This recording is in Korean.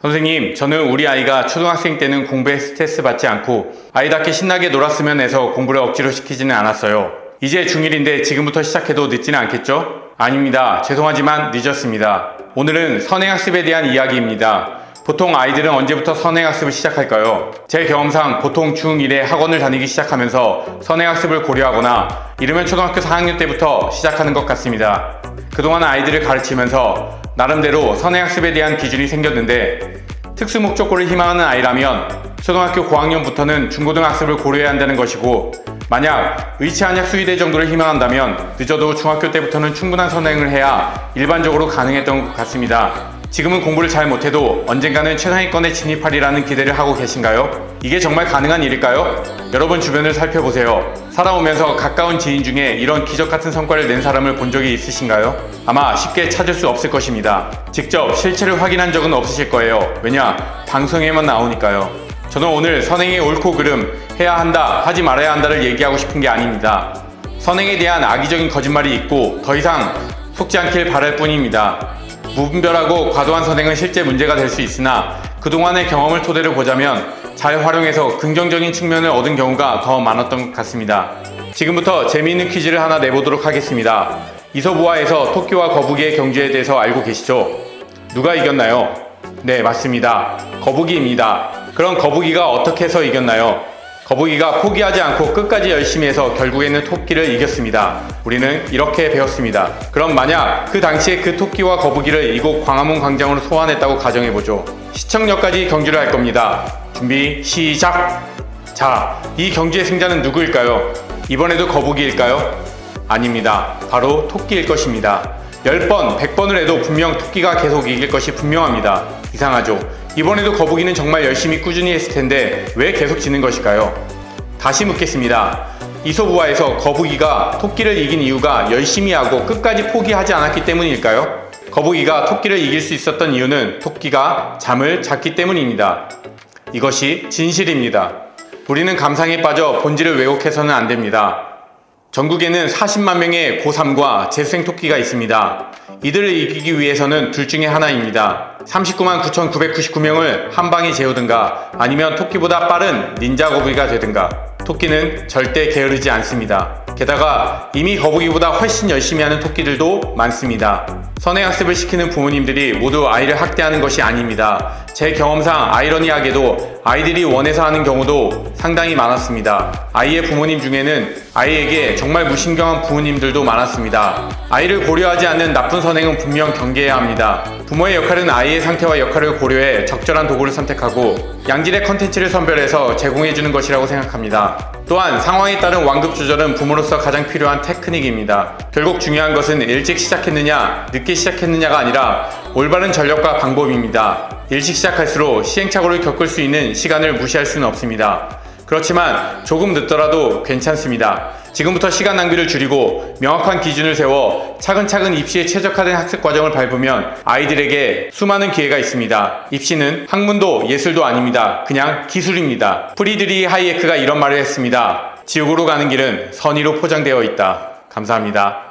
선생님, 저는 우리 아이가 초등학생 때는 공부에 스트레스 받지 않고 아이답게 신나게 놀았으면 해서 공부를 억지로 시키지는 않았어요. 이제 중1인데 지금부터 시작해도 늦지는 않겠죠? 아닙니다. 죄송하지만 늦었습니다. 오늘은 선행학습에 대한 이야기입니다. 보통 아이들은 언제부터 선행학습을 시작할까요? 제 경험상 보통 중1에 학원을 다니기 시작하면서 선행학습을 고려하거나 이르면 초등학교 4학년 때부터 시작하는 것 같습니다. 그동안 아이들을 가르치면서 나름대로 선행학습에 대한 기준이 생겼는데 특수목적고를 희망하는 아이라면 초등학교 고학년부터는 중고등학습을 고려해야 한다는 것이고, 만약 의치한약 수의대 정도를 희망한다면 늦어도 중학교 때부터는 충분한 선행을 해야 일반적으로 가능했던 것 같습니다. 지금은 공부를 잘 못해도 언젠가는 최상위권에 진입하리라는 기대를 하고 계신가요? 이게 정말 가능한 일일까요? 여러분 주변을 살펴보세요. 살아오면서 가까운 지인 중에 이런 기적같은 성과를 낸 사람을 본 적이 있으신가요? 아마 쉽게 찾을 수 없을 것입니다. 직접 실체를 확인한 적은 없으실 거예요. 왜냐? 방송에만 나오니까요. 저는 오늘 선행의 옳고 그름, 해야 한다, 하지 말아야 한다를 얘기하고 싶은 게 아닙니다. 선행에 대한 악의적인 거짓말이 있고 더 이상 속지 않길 바랄 뿐입니다. 무분별하고 과도한 선행은 실제 문제가 될 수 있으나 그동안의 경험을 토대로 보자면 잘 활용해서 긍정적인 측면을 얻은 경우가 더 많았던 것 같습니다. 지금부터 재미있는 퀴즈를 하나 내보도록 하겠습니다. 이솝우화에서 토끼와 거북이의 경주에 대해서 알고 계시죠? 누가 이겼나요? 네, 맞습니다. 거북이입니다. 그럼 거북이가 어떻게 해서 이겼나요? 거북이가 포기하지 않고 끝까지 열심히 해서 결국에는 토끼를 이겼습니다. 우리는 이렇게 배웠습니다. 그럼 만약 그 당시에 그 토끼와 거북이를 이곳 광화문 광장으로 소환했다고 가정해보죠. 시청역까지 경주를 할 겁니다. 준비 시작! 자, 이 경주의 승자는 누구일까요? 이번에도 거북이일까요? 아닙니다. 바로 토끼일 것입니다. 10번, 100번을 해도 분명 토끼가 계속 이길 것이 분명합니다. 이상하죠? 이번에도 거북이는 정말 열심히 꾸준히 했을 텐데 왜 계속 지는 것일까요? 다시 묻겠습니다. 이솝우화에서 거북이가 토끼를 이긴 이유가 열심히 하고 끝까지 포기하지 않았기 때문일까요? 거북이가 토끼를 이길 수 있었던 이유는 토끼가 잠을 잤기 때문입니다. 이것이 진실입니다. 우리는 감상에 빠져 본질을 왜곡해서는 안 됩니다. 전국에는 40만 명의 고3과 재수생 토끼가 있습니다. 이들을 이기기 위해서는 둘 중에 하나입니다. 39만 9,999명을 한 방에 재우든가 아니면 토끼보다 빠른 닌자 거북이가 되든가. 토끼는 절대 게으르지 않습니다. 게다가 이미 거북이보다 훨씬 열심히 하는 토끼들도 많습니다. 선행학습을 시키는 부모님들이 모두 아이를 학대하는 것이 아닙니다. 제 경험상 아이러니하게도 아이들이 원해서 하는 경우도 상당히 많았습니다. 아이의 부모님 중에는 아이에게 정말 무신경한 부모님들도 많았습니다. 아이를 고려하지 않는 나쁜 선행은 분명 경계해야 합니다. 부모의 역할은 아이의 상태와 역할을 고려해 적절한 도구를 선택하고 양질의 컨텐츠를 선별해서 제공해주는 것이라고 생각합니다. 또한 상황에 따른 완급 조절은 부모로서 가장 필요한 테크닉입니다. 결국 중요한 것은 일찍 시작했느냐, 늦게 시작했느냐가 아니라 올바른 전략과 방법입니다. 일찍 시작할수록 시행착오를 겪을 수 있는 시간을 무시할 수는 없습니다. 그렇지만 조금 늦더라도 괜찮습니다. 지금부터 시간 낭비를 줄이고 명확한 기준을 세워 차근차근 입시에 최적화된 학습 과정을 밟으면 아이들에게 수많은 기회가 있습니다. 입시는 학문도 예술도 아닙니다. 그냥 기술입니다. 프리드리히 하이에크가 이런 말을 했습니다. 지옥으로 가는 길은 선의로 포장되어 있다. 감사합니다.